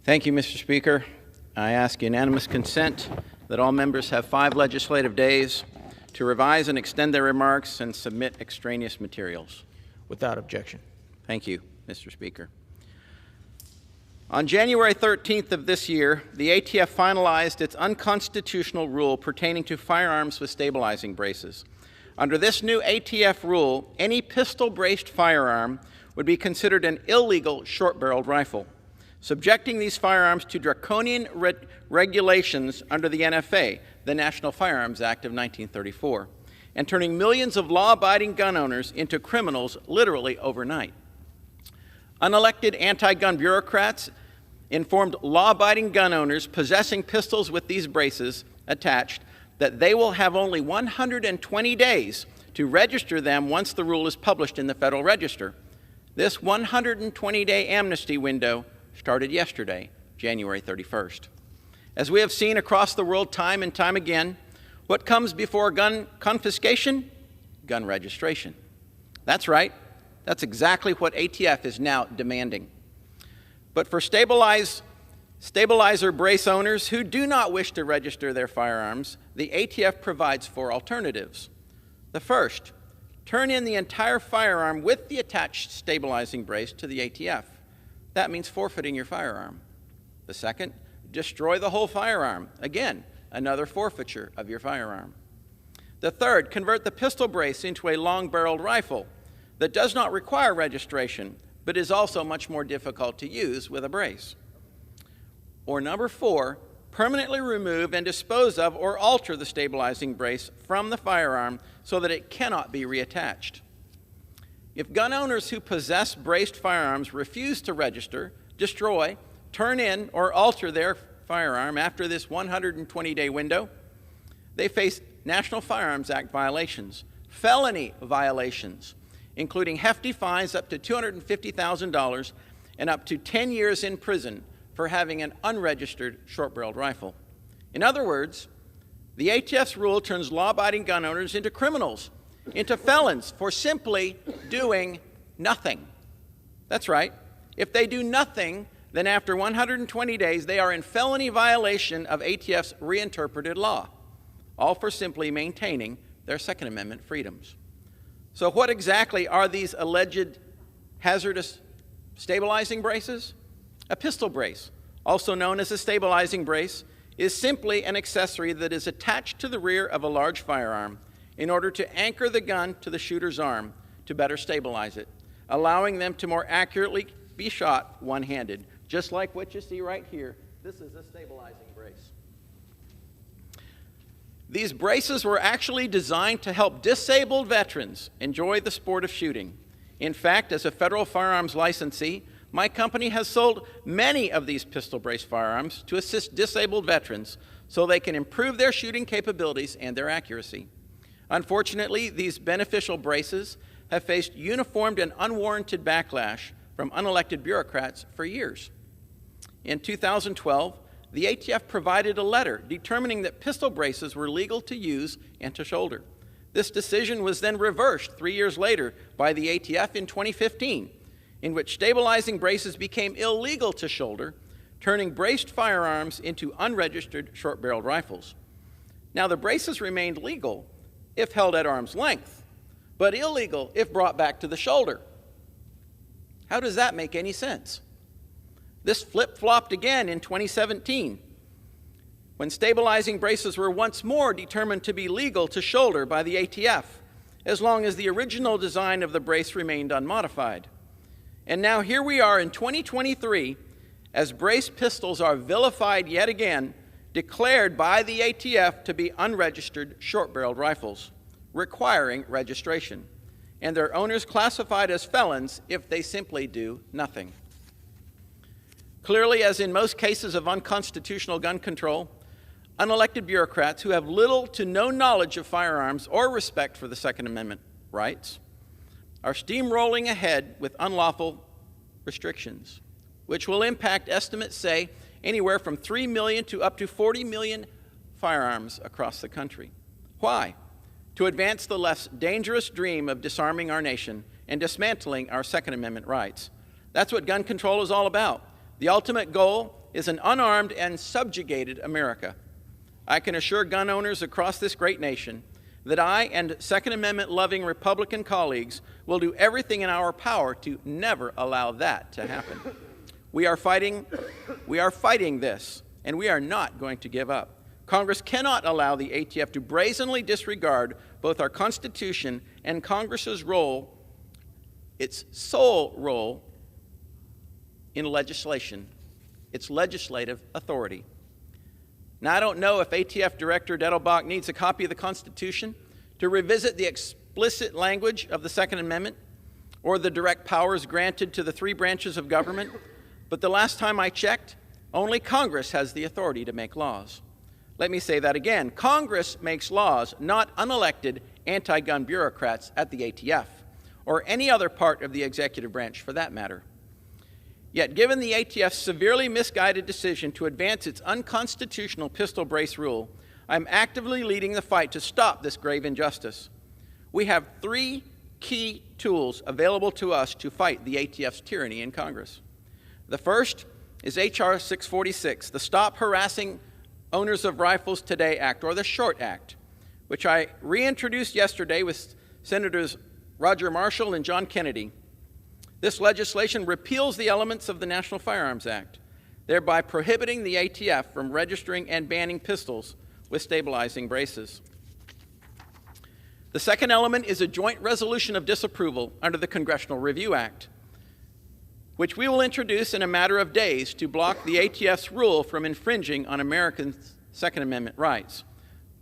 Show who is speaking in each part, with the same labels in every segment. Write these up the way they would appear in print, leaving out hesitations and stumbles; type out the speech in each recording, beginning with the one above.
Speaker 1: Thank you, Mr. Speaker. I ask unanimous consent that all members have 5 legislative days to revise and extend their remarks and submit extraneous materials.
Speaker 2: Without objection.
Speaker 1: Thank you, Mr. Speaker. On January 13th of this year, the ATF finalized its unconstitutional rule pertaining to firearms with stabilizing braces. Under this new ATF rule, any pistol-braced firearm would be considered an illegal short-barreled rifle, subjecting these firearms to draconian regulations under the NFA, the National Firearms Act of 1934, and turning millions of law-abiding gun owners into criminals literally overnight. Unelected anti-gun bureaucrats informed law-abiding gun owners possessing pistols with these braces attached that they will have only 120 days to register them once the rule is published in the Federal Register. This 120-day amnesty window started yesterday, January 31st. As we have seen across the world time and time again, what comes before gun confiscation? Gun registration. That's right. That's exactly what ATF is now demanding. But for stabilizer brace owners who do not wish to register their firearms, the ATF provides 4 alternatives. The first, turn in the entire firearm with the attached stabilizing brace to the ATF. That means forfeiting your firearm. The second, destroy the whole firearm. Again, another forfeiture of your firearm. The third, convert the pistol brace into a long-barreled rifle that does not require registration, but is also much more difficult to use with a brace. Or number 4, permanently remove and dispose of or alter the stabilizing brace from the firearm so that it cannot be reattached. If gun owners who possess braced firearms refuse to register, destroy, turn in, or alter their firearm after this 120-day window, they face National Firearms Act violations, felony violations, including hefty fines up to $250,000 and up to 10 years in prison for having an unregistered short-barreled rifle. In other words, the ATF's rule turns law-abiding gun owners into criminals, into felons for simply doing nothing. That's right. If they do nothing, then after 120 days, they are in felony violation of ATF's reinterpreted law, all for simply maintaining their Second Amendment freedoms. So what exactly are these alleged hazardous stabilizing braces? A pistol brace, also known as a stabilizing brace, is simply an accessory that is attached to the rear of a large firearm in order to anchor the gun to the shooter's arm to better stabilize it, allowing them to more accurately be shot one-handed, just like what you see right here. This is a stabilizing brace. These braces were actually designed to help disabled veterans enjoy the sport of shooting. In fact, as a federal firearms licensee, my company has sold many of these pistol brace firearms to assist disabled veterans so they can improve their shooting capabilities and their accuracy. Unfortunately, these beneficial braces have faced uniformed and unwarranted backlash from unelected bureaucrats for years. In 2012, the ATF provided a letter determining that pistol braces were legal to use and to shoulder. This decision was then reversed 3 years later by the ATF in 2015, in which stabilizing braces became illegal to shoulder, turning braced firearms into unregistered short-barreled rifles. Now, the braces remained legal if held at arm's length, but illegal if brought back to the shoulder. How does that make any sense? This flip-flopped again in 2017, when stabilizing braces were once more determined to be legal to shoulder by the ATF, as long as the original design of the brace remained unmodified. And now here we are in 2023, as brace pistols are vilified yet again, declared by the ATF to be unregistered short-barreled rifles, requiring registration, and their owners classified as felons if they simply do nothing. Clearly, as in most cases of unconstitutional gun control, unelected bureaucrats who have little to no knowledge of firearms or respect for the Second Amendment rights are steamrolling ahead with unlawful restrictions, which will impact, estimates say, anywhere from 3 million to up to 40 million firearms across the country. Why? To advance the less dangerous dream of disarming our nation and dismantling our Second Amendment rights. That's what gun control is all about. The ultimate goal is an unarmed and subjugated America. I can assure gun owners across this great nation that I and Second Amendment-loving Republican colleagues will do everything in our power to never allow that to happen. We are fighting this, and we are not going to give up. Congress cannot allow the ATF to brazenly disregard both our Constitution and Congress's role, its sole role in legislation, its legislative authority. Now, I don't know if ATF Director Dettelbach needs a copy of the Constitution to revisit the explicit language of the Second Amendment or the direct powers granted to the three branches of government, but the last time I checked, only Congress has the authority to make laws. Let me say that again. Congress makes laws, not unelected anti-gun bureaucrats at the ATF or any other part of the executive branch for that matter. Yet, given the ATF's severely misguided decision to advance its unconstitutional pistol brace rule, I'm actively leading the fight to stop this grave injustice. We have three key tools available to us to fight the ATF's tyranny in Congress. The first is H.R. 646, the Stop Harassing Owners of Rifles Today Act, or the SHORT Act, which I reintroduced yesterday with Senators Roger Marshall and John Kennedy. This legislation repeals the elements of the National Firearms Act, thereby prohibiting the ATF from registering and banning pistols with stabilizing braces. The second element is a joint resolution of disapproval under the Congressional Review Act, which we will introduce in a matter of days to block the ATF's rule from infringing on Americans' Second Amendment rights.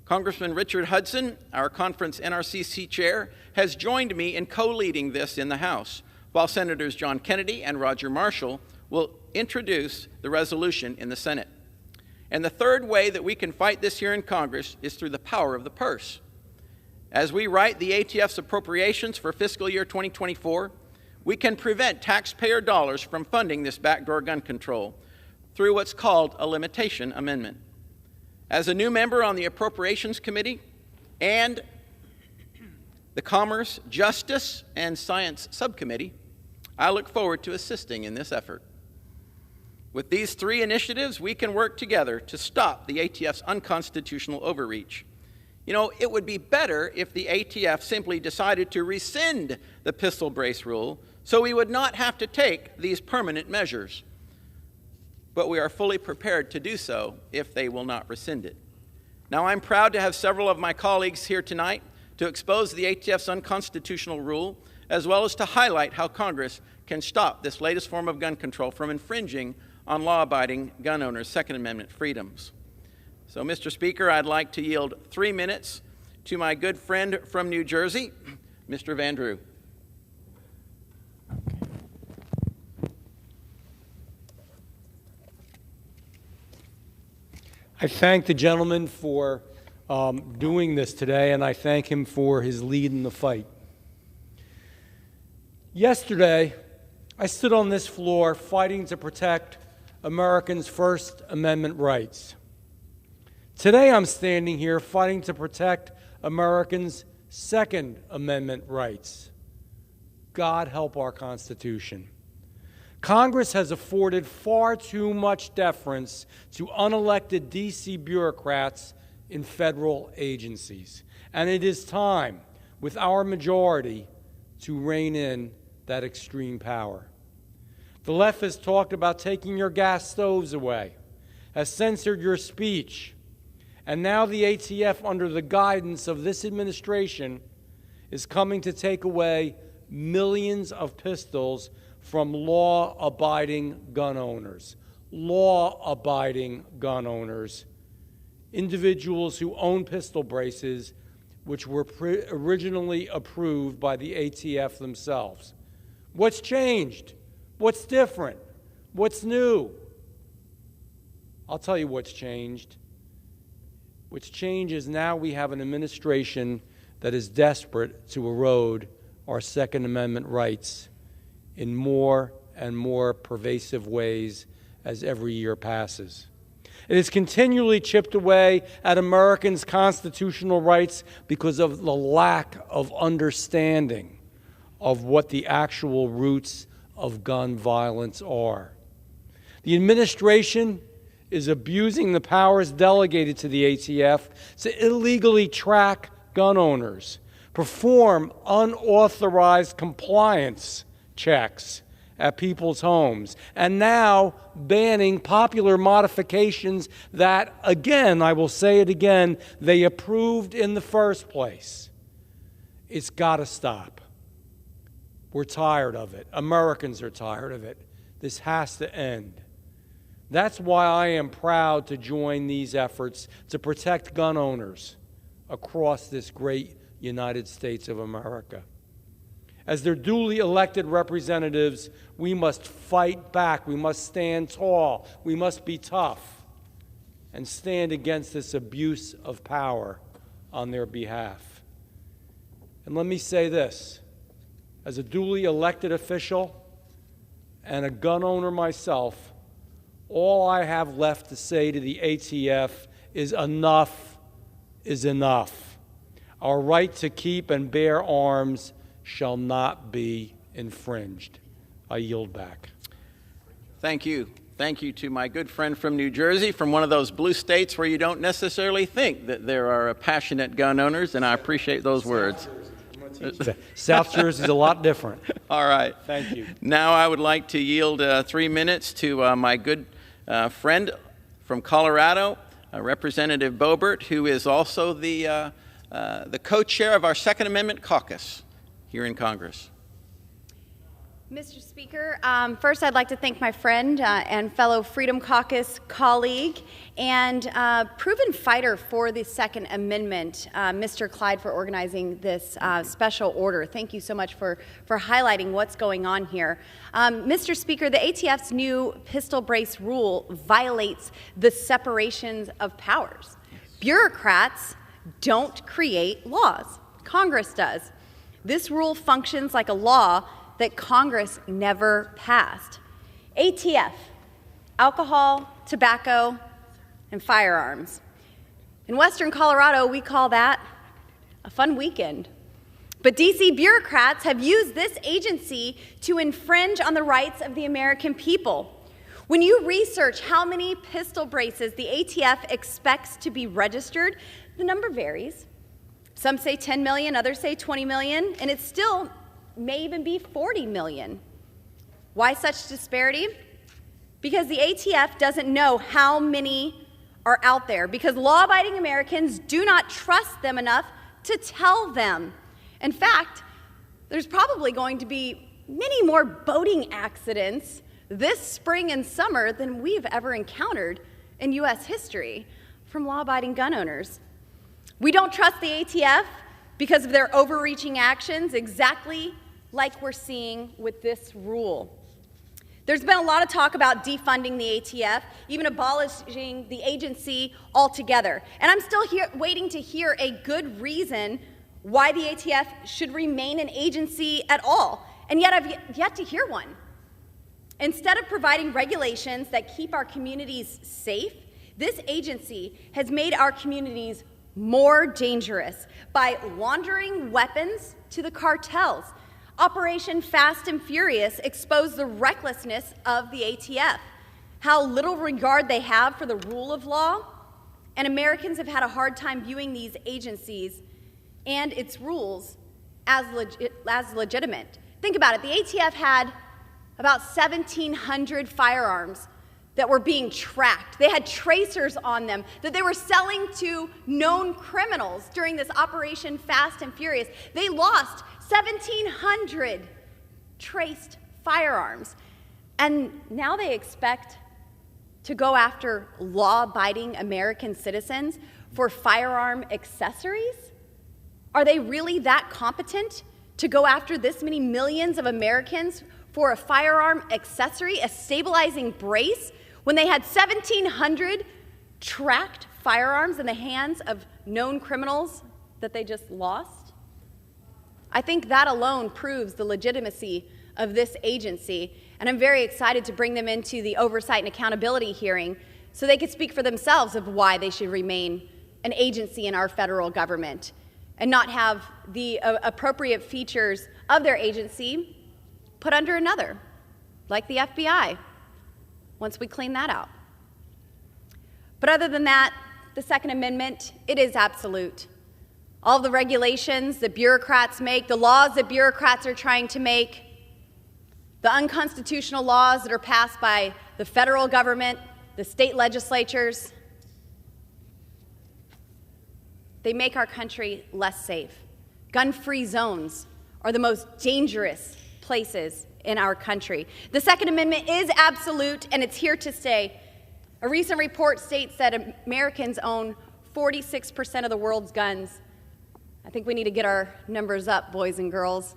Speaker 1: Congressman Richard Hudson, our conference NRCC chair, has joined me in co-leading this in the House, while Senators John Kennedy and Roger Marshall will introduce the resolution in the Senate. And the third way that we can fight this here in Congress is through the power of the purse. As we write the ATF's appropriations for fiscal year 2024, we can prevent taxpayer dollars from funding this backdoor gun control through what's called a limitation amendment. As a new member on the Appropriations Committee and the Commerce, Justice, and Science Subcommittee, I look forward to assisting in this effort. With these three initiatives, we can work together to stop the ATF's unconstitutional overreach. You know, it would be better if the ATF simply decided to rescind the pistol brace rule so we would not have to take these permanent measures. But we are fully prepared to do so if they will not rescind it. Now, I'm proud to have several of my colleagues here tonight to expose the ATF's unconstitutional rule, as well as to highlight how Congress can stop this latest form of gun control from infringing on law-abiding gun owners' Second Amendment freedoms. So, Mr. Speaker, I'd like to yield 3 minutes to my good friend from New Jersey, Mr. Van Drew.
Speaker 2: I thank the gentleman for doing this today, and I thank him for his lead in the fight. Yesterday, I stood on this floor fighting to protect Americans' First Amendment rights. Today, I'm standing here fighting to protect Americans' Second Amendment rights. God help our Constitution. Congress has afforded far too much deference to unelected D.C. bureaucrats in federal agencies. And it is time, with our majority, to rein in that extreme power. The left has talked about taking your gas stoves away, has censored your speech, and now the ATF, under the guidance of this administration, is coming to take away millions of pistols from law-abiding gun owners. Law-abiding gun owners. Individuals who own pistol braces, which were originally approved by the ATF themselves. What's changed? What's different? What's new? I'll tell you what's changed. What's changed is now we have an administration that is desperate to erode our Second Amendment rights in more and more pervasive ways as every year passes. It has continually chipped away at Americans' constitutional rights because of the lack of understanding of what the actual roots of gun violence are. The administration is abusing the powers delegated to the ATF to illegally track gun owners, perform unauthorized compliance checks at people's homes, and now banning popular modifications that, again, I will say it again, they approved in the first place. It's got to stop. We're tired of it. Americans are tired of it. This has to end. That's why I am proud to join these efforts to protect gun owners across this great United States of America. As their duly elected representatives, we must fight back. We must stand tall. We must be tough and stand against this abuse of power on their behalf. And let me say this, as a duly elected official and a gun owner myself, all I have left to say to the ATF is enough is enough. Our right to keep and bear arms shall not be infringed. I yield back.
Speaker 1: Thank you. Thank you to my good friend from New Jersey, from one of those blue states where you don't necessarily think that there are passionate gun owners, and I appreciate those words.
Speaker 2: South Jersey's a lot different.
Speaker 1: All right.
Speaker 2: Thank you.
Speaker 1: Now I would like to yield 3 minutes to my good friend from Colorado, Representative Boebert, who is also the co-chair of our Second Amendment caucus here in Congress.
Speaker 3: Mr. Speaker, first I'd like to thank my friend and fellow Freedom Caucus colleague and proven fighter for the Second Amendment, Mr. Clyde, for organizing this special order. Thank you so much for highlighting what's going on here. Mr. Speaker, the ATF's new pistol brace rule violates the separations of powers. Bureaucrats don't create laws. Congress does. This rule functions like a law that Congress never passed. ATF, alcohol, tobacco, and firearms. In Western Colorado, we call that a fun weekend. But DC bureaucrats have used this agency to infringe on the rights of the American people. When you research how many pistol braces the ATF expects to be registered, the number varies. Some say 10 million, others say 20 million, and it still may even be 40 million. Why such disparity? Because the ATF doesn't know how many are out there, because law-abiding Americans do not trust them enough to tell them. In fact, there's probably going to be many more boating accidents this spring and summer than we've ever encountered in U.S. history from law-abiding gun owners. We don't trust the ATF because of their overreaching actions, exactly like we're seeing with this rule. There's been a lot of talk about defunding the ATF, even abolishing the agency altogether. And I'm still waiting to hear a good reason why the ATF should remain an agency at all. And yet I've yet to hear one. Instead of providing regulations that keep our communities safe, this agency has made our communities more dangerous by laundering weapons to the cartels. Operation Fast and Furious exposed the recklessness of the ATF, how little regard they have for the rule of law, and Americans have had a hard time viewing these agencies and its rules as legitimate. Think about it. The ATF had about 1,700 firearms that were being tracked. They had tracers on them that they were selling to known criminals during this Operation Fast and Furious. They lost 1,700 traced firearms. And now they expect to go after law-abiding American citizens for firearm accessories? Are they really that competent to go after this many millions of Americans for a firearm accessory, a stabilizing brace, when they had 1,700 tracked firearms in the hands of known criminals that they just lost? I think that alone proves the legitimacy of this agency, and I'm very excited to bring them into the Oversight and Accountability hearing so they could speak for themselves of why they should remain an agency in our federal government and not have the appropriate features of their agency put under another, like the FBI. once we clean that out. But other than that, the Second Amendment, it is absolute. All the regulations that bureaucrats make, the laws that bureaucrats are trying to make, the unconstitutional laws that are passed by the federal government, the state legislatures, they make our country less safe. Gun-free zones are the most dangerous places in our country. The Second Amendment is absolute, and it's here to stay. A recent report states that Americans own 46% of the world's guns. I think we need to get our numbers up, boys and girls.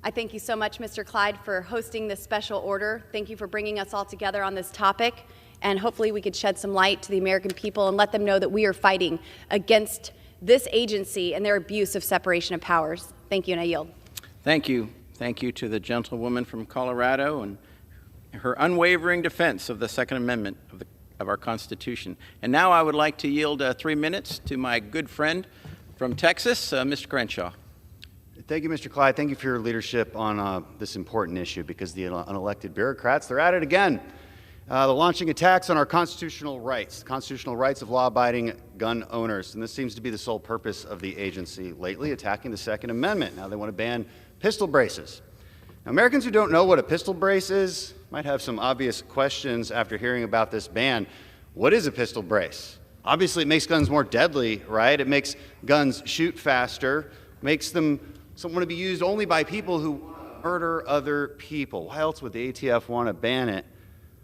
Speaker 3: I thank you so much, Mr. Clyde, for hosting this special order. Thank you for bringing us all together on this topic, and hopefully we could shed some light to the American people and let them know that we are fighting against this agency and their abuse of separation of powers. Thank you, and I yield.
Speaker 1: Thank you. Thank you to the gentlewoman from Colorado and her unwavering defense of the Second Amendment of our Constitution. And now I would like to yield 3 minutes to my good friend from Texas, Mr. Crenshaw.
Speaker 4: Thank you, Mr. Clyde. Thank you for your leadership on this important issue, because the unelected bureaucrats, they're at it again. They're launching attacks on our constitutional rights, the constitutional rights of law-abiding gun owners. And this seems to be the sole purpose of the agency lately, attacking the Second Amendment. Now they want to ban pistol braces. Now, Americans who don't know what a pistol brace is might have some obvious questions after hearing about this ban. What is a pistol brace? Obviously, it makes guns more deadly, right? It makes guns shoot faster, makes them want to be used only by people who murder other people. Why else would the ATF want to ban it?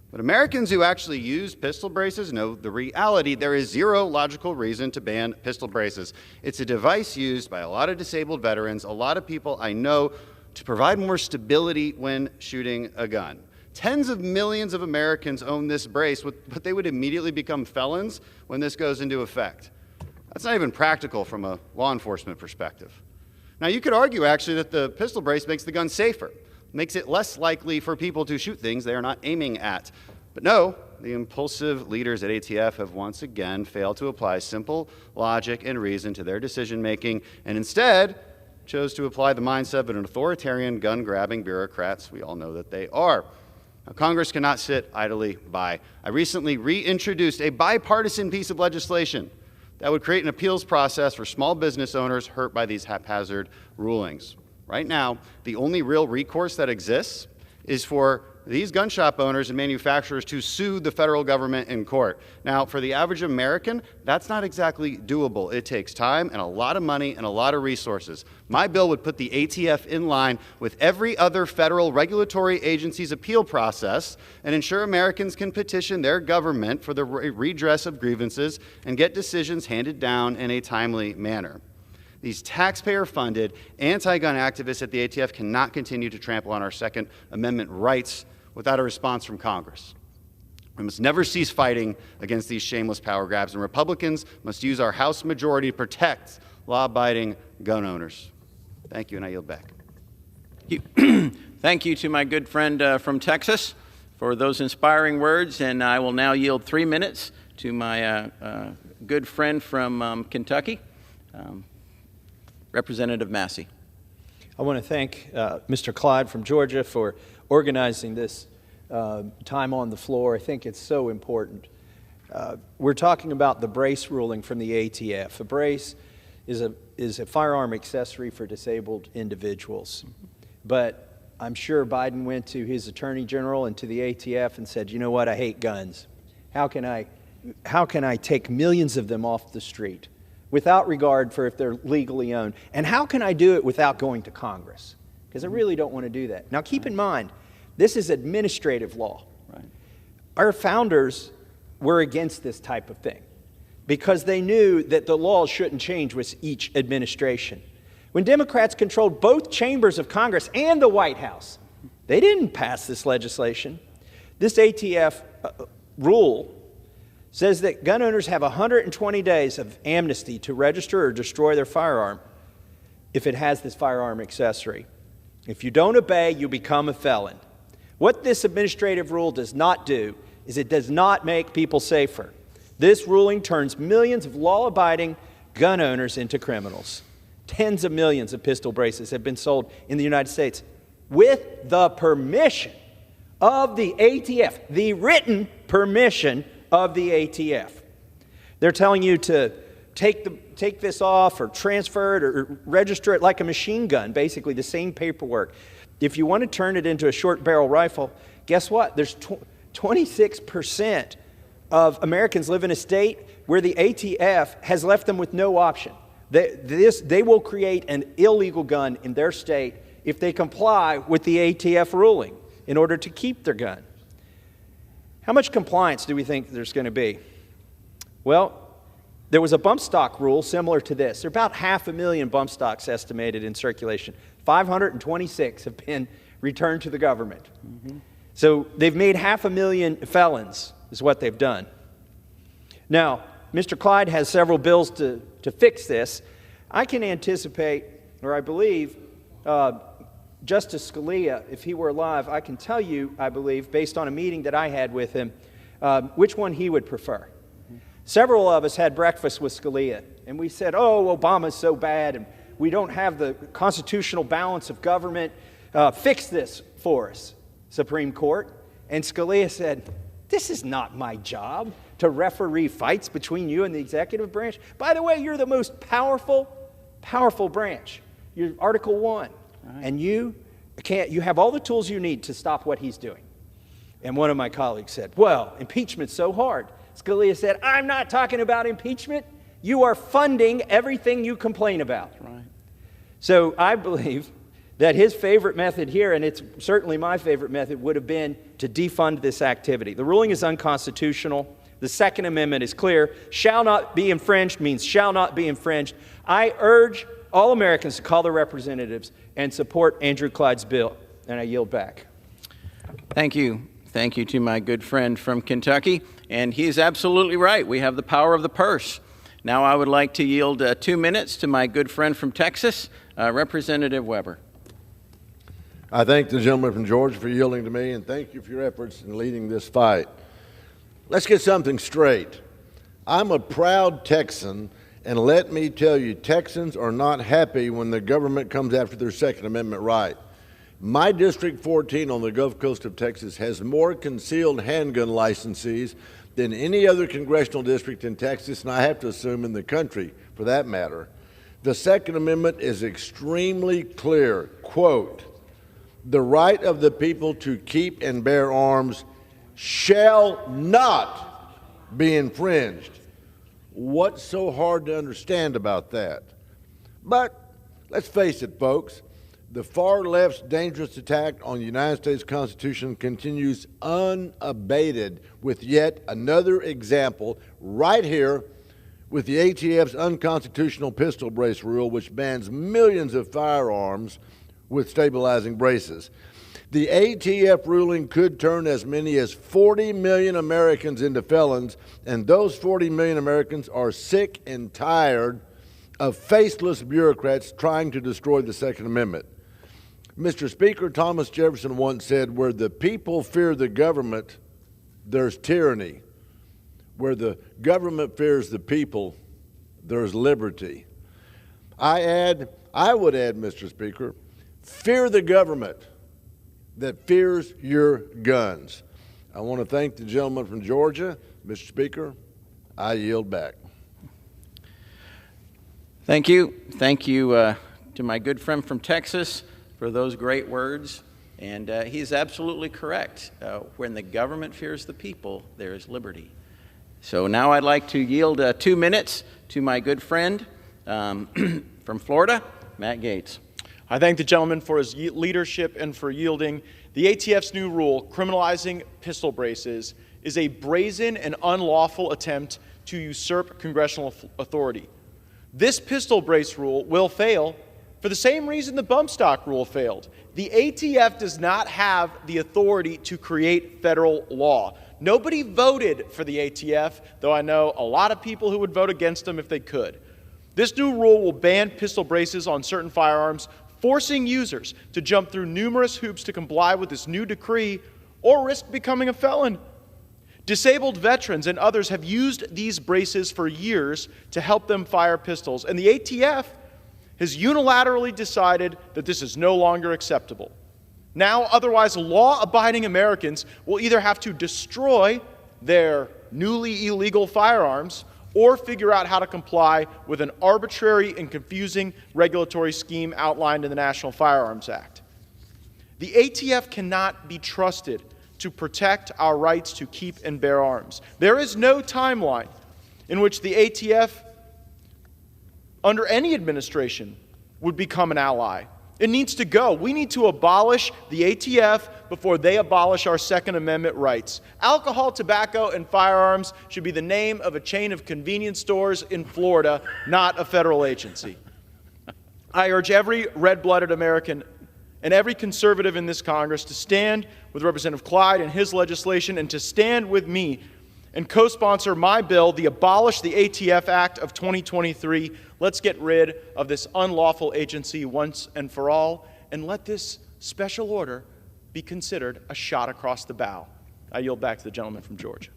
Speaker 4: But Americans who actually use pistol braces know the reality. There is zero logical reason to ban pistol braces. It's a device used by a lot of disabled veterans, a lot of people I know, to provide more stability when shooting a gun. Tens of millions of Americans own this brace, but they would immediately become felons when this goes into effect. That's not even practical from a law enforcement perspective. Now, you could argue, actually, that the pistol brace makes the gun safer, makes it less likely for people to shoot things they are not aiming at. But no, the impulsive leaders at ATF have once again failed to apply simple logic and reason to their decision-making, and instead chose to apply the mindset of an authoritarian, gun-grabbing bureaucrats we all know that they are. Now, Congress cannot sit idly by. I recently reintroduced a bipartisan piece of legislation that would create an appeals process for small business owners hurt by these haphazard rulings. Right now, the only real recourse that exists is for these gun shop owners and manufacturers to sue the federal government in court. Now, for the average American, that's not exactly doable. It takes time and a lot of money and a lot of resources. My bill would put the ATF in line with every other federal regulatory agency's appeal process and ensure Americans can petition their government for the redress of grievances and get decisions handed down in a timely manner. These taxpayer-funded anti-gun activists at the ATF cannot continue to trample on our Second Amendment rights without a response from Congress. We must never cease fighting against these shameless power grabs, and Republicans must use our House majority to protect law-abiding gun owners. Thank you, and I yield back.
Speaker 1: Thank you to my good friend from Texas for those inspiring words, and I will now yield 3 minutes to my good friend from Kentucky, Representative Massey.
Speaker 5: I want to thank Mr. Clyde from Georgia for organizing this time on the floor. I think it's so important. We're talking about the brace ruling from the ATF. A brace is a firearm accessory for disabled individuals. But I'm sure Biden went to his Attorney General and to the ATF and said, you know what, I hate guns. How can I take millions of them off the street without regard for if they're legally owned? And how can I do it without going to Congress? Because I really don't want to do that. Now, keep in mind, this is administrative law.
Speaker 1: Right.
Speaker 5: Our founders were against this type of thing because they knew that the laws shouldn't change with each administration. When Democrats controlled both chambers of Congress and the White House, they didn't pass this legislation. This ATF rule says that gun owners have 120 days of amnesty to register or destroy their firearm if it has this firearm accessory. If you don't obey, you become a felon. What this administrative rule does not do is it does not make people safer. This ruling turns millions of law-abiding gun owners into criminals. Tens of millions of pistol braces have been sold in the United States with the permission of the ATF, the written permission of the ATF. They're telling you to take this off or transfer it or register it like a machine gun, basically the same paperwork. If you want to turn it into a short barrel rifle, guess what? There's 26% of Americans live in a state where the ATF has left them with no option. They will create an illegal gun in their state if they comply with the ATF ruling in order to keep their gun. How much compliance do we think there's going to be? Well, there was a bump stock rule similar to this. There are about 500,000 bump stocks estimated in circulation. 526 have been returned to the government. So they've made 500,000 felons is what they've done. Now, Mr. Clyde has several bills to fix this. I can anticipate, or I believe, Justice Scalia, if he were alive, I can tell you, I believe, based on a meeting that I had with him, which one he would prefer. Several of us had breakfast with Scalia, and we said, oh, Obama's so bad, and we don't have the constitutional balance of government. Fix this for us, Supreme Court. And Scalia said, this is not my job to referee fights between you and the executive branch. By the way, you're the most powerful branch. You're Article 1. Right. And you have all the tools you need to stop what he's doing. And one of my colleagues said, well, impeachment's so hard. Scalia said, I'm not talking about impeachment. You are funding everything you complain about. Right. So I believe that his favorite method here, and it's certainly my favorite method, would have been to defund this activity. The ruling is unconstitutional. The Second Amendment is clear. Shall not be infringed means shall not be infringed. I urge all Americans to call their representatives and support Andrew Clyde's bill. And I yield back.
Speaker 1: Thank you. Thank you to my good friend from Kentucky. And he is absolutely right. We have the power of the purse. Now I would like to yield 2 minutes to my good friend from Texas, Representative Weber.
Speaker 6: I thank the gentleman from Georgia for yielding to me, and thank you for your efforts in leading this fight. Let's get something straight. I'm a proud Texan, and let me tell you, Texans are not happy when the government comes after their Second Amendment right. My District 14 on the Gulf Coast of Texas has more concealed handgun licensees than any other congressional district in Texas, and I have to assume in the country, for that matter. The Second Amendment is extremely clear, quote, the right of the people to keep and bear arms shall not be infringed. What's so hard to understand about that? But let's face it, folks, the far left's dangerous attack on the United States Constitution continues unabated with yet another example right here with the ATF's unconstitutional pistol brace rule, which bans millions of firearms with stabilizing braces. The ATF ruling could turn as many as 40 million Americans into felons, and those 40 million Americans are sick and tired of faceless bureaucrats trying to destroy the Second Amendment. Mr. Speaker, Thomas Jefferson once said, where the people fear the government, there's tyranny. Where the government fears the people, there's liberty. I would add, Mr. Speaker, fear the government that fears your guns. I want to thank the gentleman from Georgia. Mr. Speaker, I yield back.
Speaker 1: Thank you. Thank you to my good friend from Texas for those great words. And he's absolutely correct. When the government fears the people, there is liberty. So now I'd like to yield 2 minutes to my good friend from Florida, Matt Gaetz.
Speaker 7: I thank the gentleman for his leadership and for yielding. The ATF's new rule, criminalizing pistol braces, is a brazen and unlawful attempt to usurp congressional authority. This pistol brace rule will fail for the same reason the bump stock rule failed. The ATF does not have the authority to create federal law. Nobody voted for the ATF, though I know a lot of people who would vote against them if they could. This new rule will ban pistol braces on certain firearms, forcing users to jump through numerous hoops to comply with this new decree or risk becoming a felon. Disabled veterans and others have used these braces for years to help them fire pistols, and the ATF has unilaterally decided that this is no longer acceptable. Now, otherwise law-abiding Americans will either have to destroy their newly illegal firearms or figure out how to comply with an arbitrary and confusing regulatory scheme outlined in the National Firearms Act. The ATF cannot be trusted to protect our rights to keep and bear arms. There is no timeline in which the ATF, under any administration, would become an ally. It needs to go. We need to abolish the ATF before they abolish our Second Amendment rights. Alcohol, tobacco, and firearms should be the name of a chain of convenience stores in Florida, not a federal agency. I urge every red-blooded American and every conservative in this Congress to stand with Representative Clyde and his legislation and to stand with me and co-sponsor my bill, the Abolish the ATF Act of 2023. Let's get rid of this unlawful agency once and for all, and let this special order be considered a shot across the bow. I yield back to the gentleman from Georgia.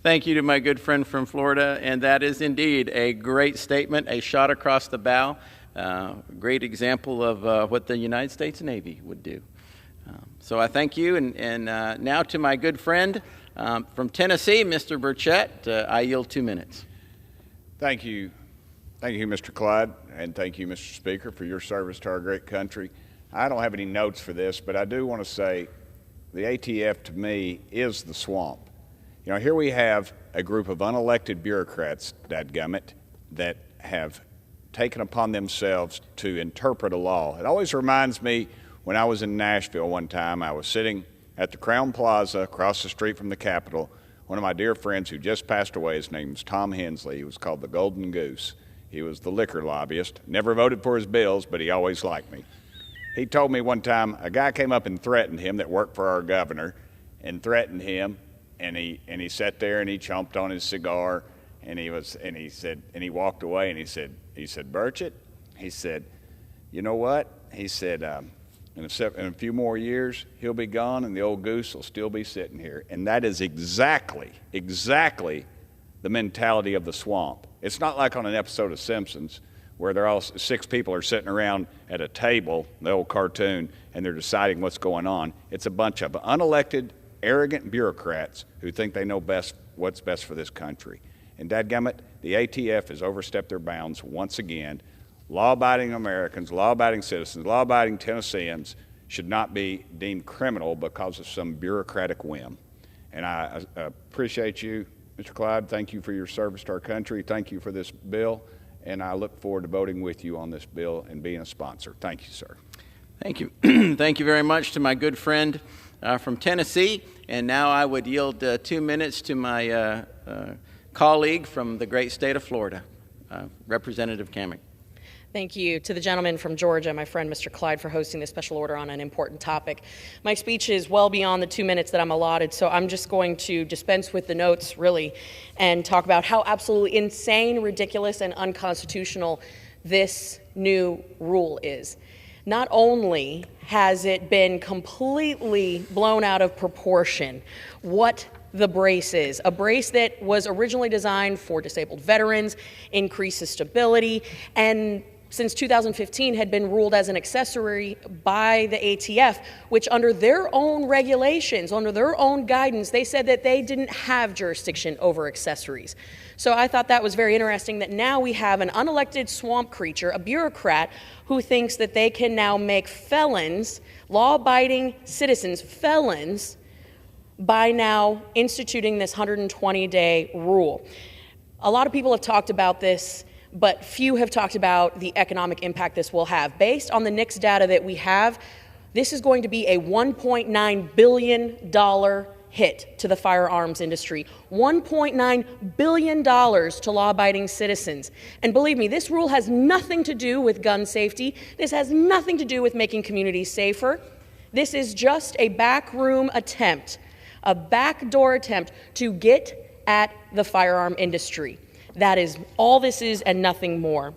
Speaker 1: Thank you to my good friend from Florida, and that is indeed a great statement, a shot across the bow. Great example of what the United States Navy would do. So I thank you, and now to my good friend from Tennessee, Mr. Burchett, I yield 2 minutes.
Speaker 8: Thank you. Thank you, Mr. Clyde, and thank you, Mr. Speaker, for your service to our great country. I don't have any notes for this, but I do want to say the ATF, to me, is the swamp. You know, here we have a group of unelected bureaucrats, dadgummit, that have taken upon themselves to interpret a law. It always reminds me when I was in Nashville one time. I was sitting at the Crown Plaza across the street from the Capitol. One of my dear friends who just passed away, his name was Tom Hensley. He was called the Golden Goose. He was the liquor lobbyist. Never voted for his bills, but he always liked me. He told me one time a guy came up and threatened him that worked for our governor and threatened him, and he sat there and he chomped on his cigar, and he walked away, and he said, Burchett, he said, you know what? He said, in a few more years, he'll be gone and the old goose will still be sitting here. And that is exactly the mentality of the swamp. It's not like on an episode of Simpsons where they're all 6 people are sitting around at a table, the old cartoon, and they're deciding what's going on. It's a bunch of unelected, arrogant bureaucrats who think they know best what's best for this country. And dadgummit, the ATF has overstepped their bounds once again. Law-abiding Americans, law-abiding citizens, law-abiding Tennesseans should not be deemed criminal because of some bureaucratic whim. And I appreciate you, Mr. Clyde. Thank you for your service to our country. Thank you for this bill. And I look forward to voting with you on this bill and being a sponsor. Thank you, sir.
Speaker 1: Thank you. Thank you very much to my good friend from Tennessee. And now I would yield 2 minutes to my colleague from the great state of Florida, Representative Kammack.
Speaker 9: Thank you to the gentleman from Georgia, my friend Mr. Clyde, for hosting this special order on an important topic. My speech is well beyond the 2 minutes that I'm allotted, so I'm just going to dispense with the notes, really, and talk about how absolutely insane, ridiculous, and unconstitutional this new rule is. Not only has it been completely blown out of proportion what the brace is, a brace that was originally designed for disabled veterans, increases stability, and since 2015 had been ruled as an accessory by the ATF, which under their own regulations, under their own guidance, they said that they didn't have jurisdiction over accessories. So I thought that was very interesting that now we have an unelected swamp creature, a bureaucrat, who thinks that they can now make felons, law-abiding citizens, felons, by now instituting this 120-day rule. A lot of people have talked about this, but few have talked about the economic impact this will have. Based on the NICS data that we have, this is going to be a $1.9 billion hit to the firearms industry. $1.9 billion to law-abiding citizens. And believe me, this rule has nothing to do with gun safety. This has nothing to do with making communities safer. This is just a backroom attempt, a backdoor attempt to get at the firearm industry. That is all this is and nothing more.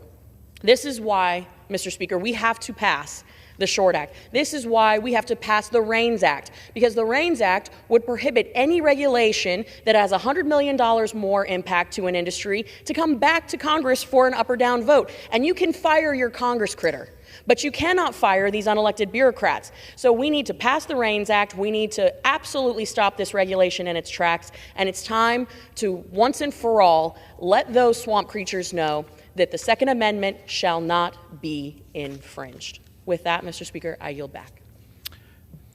Speaker 9: This is why, Mr. Speaker, we have to pass the Short Act. This is why we have to pass the REINS Act, because the REINS Act would prohibit any regulation that has $100 million more impact to an industry to come back to Congress for an up or down vote. And you can fire your Congress critter. But you cannot fire these unelected bureaucrats. So we need to pass the REINS Act. We need to absolutely stop this regulation in its tracks. And it's time to, once and for all, let those swamp creatures know that the Second Amendment shall not be infringed. With that, Mr. Speaker, I yield back.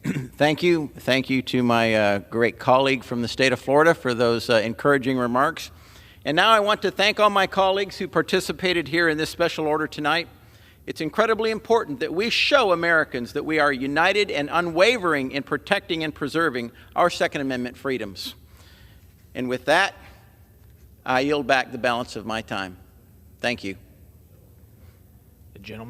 Speaker 1: Thank you. Thank you to my great colleague from the state of Florida for those encouraging remarks. And now I want to thank all my colleagues who participated here in this special order tonight. It's incredibly important that we show Americans that we are united and unwavering in protecting and preserving our Second Amendment freedoms. And with that, I yield back the balance of my time. Thank you.
Speaker 10: The gentleman.